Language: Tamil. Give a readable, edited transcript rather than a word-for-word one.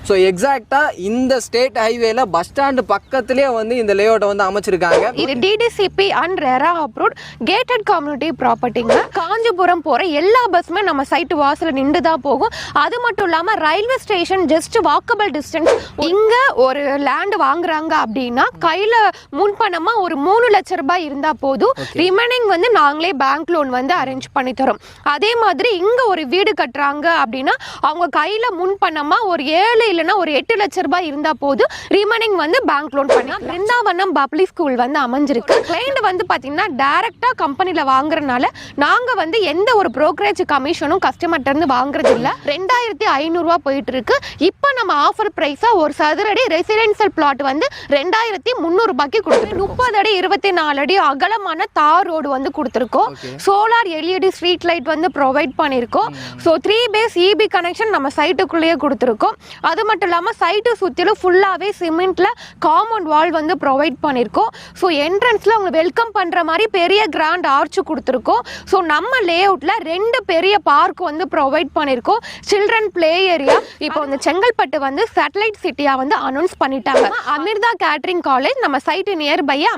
ஸோ எக்ஸாக்டாக இந்த ஸ்டேட் ஹைவேல பஸ் ஸ்டாண்டு பக்கத்துலேயே வந்து இந்த லேஅவுட்டை வந்து அமைச்சிருக்காங்க. இது DTCP and RERA approved gated community ப்ராப்பர்ட்டிங்க. காஞ்சிபுரம் போகிற எல்லா பஸ்ஸுமே நம்ம சைட்டு வாசலில் நின்று தான் போகும். அது மட்டும் இல்லாமல் railway station just walkable distance. இங்கே ஒரு லேண்ட் வாங்குறாங்க அப்படின்னா கையில் முன்பணமாக ஒரு 3 லட்ச ரூபாய் இருந்தால் போதும். ரிமைனிங் வந்து நாங்களே பேங்க் லோன் வந்து அரேஞ்ச் பண்ணி தரோம். அதே மாதிரி இங்கே ஒரு வீடு கட்டுறாங்க அப்படின்னா அவங்க கையில் முன்பணமாக ஒரு 7 இல்லைன்னா ஒரு 8 லட்ச ரூபாய் இருந்தா போது ரிமைனிங் வந்து பேங்க் லோன் பண்ணி. பிருந்தாவனம் பப்ளிக் ஸ்கூல் வந்து அமைஞ்சிருக்கு. கிளைண்ட் வந்து பாத்தீங்கன்னா டைரக்டா கம்பெனில வாங்குறதுனால நாங்க வந்து எந்த ஒரு புரோக்கரேஜ் கமிஷனும் கஸ்டமர்ட்ட இருந்து வாங்குறது இல்ல. 2500 ரூபாய் போயிட்டு இருக்கு. இப்போ நம்ம ஆஃபர் பிரைஸா ஒரு சதுரடி ரெசிடென்ஷியல் பிளாட் வந்து 2300 ரூபாய்க்கு கொடுத்துருக்கோம். 30 அடி 24 அடி அகலமான தார் ரோடு வந்து கொடுத்துருக்கோம். சோலார் எல்இடி ஸ்ட்ரீட் லைட் வந்து ப்ரொவைட் பண்ணியிருக்கோம். ஸோ 3 பேஸ் இபி கனெக்ஷன் நம்ம சைட்டுக்குள்ளேயே கொடுத்துருக்கோம். அது மட்டும் இல்லாமல் சைட்டு சுற்றிலும் ஃபுல்லாகவே சிமெண்ட்ல காம்பவுண்ட் வால் வந்து ப்ரொவைட் பண்ணியிருக்கோம். ஸோ என்ட்ரன்ஸில் அவங்க வெல்கம் பண்ணுற மாதிரி பெரிய கிராண்ட் ஆர்ச் கொடுத்துருக்கோம். ஸோ நம்ம லேஅவுட்டில் 2 பெரிய பார்க் வந்து ப்ரொவைட் பண்ணியிருக்கோம். Children play area. இப்போ வந்து செங்கல்பட்டு வந்து சேட்டலைட் சிட்டியாக வந்து அனௌன்ஸ் பண்ணிட்டாங்க. அமிர்தா கேட்டரிங் காலேஜ் நம்ம சைட்டு நியர்பையே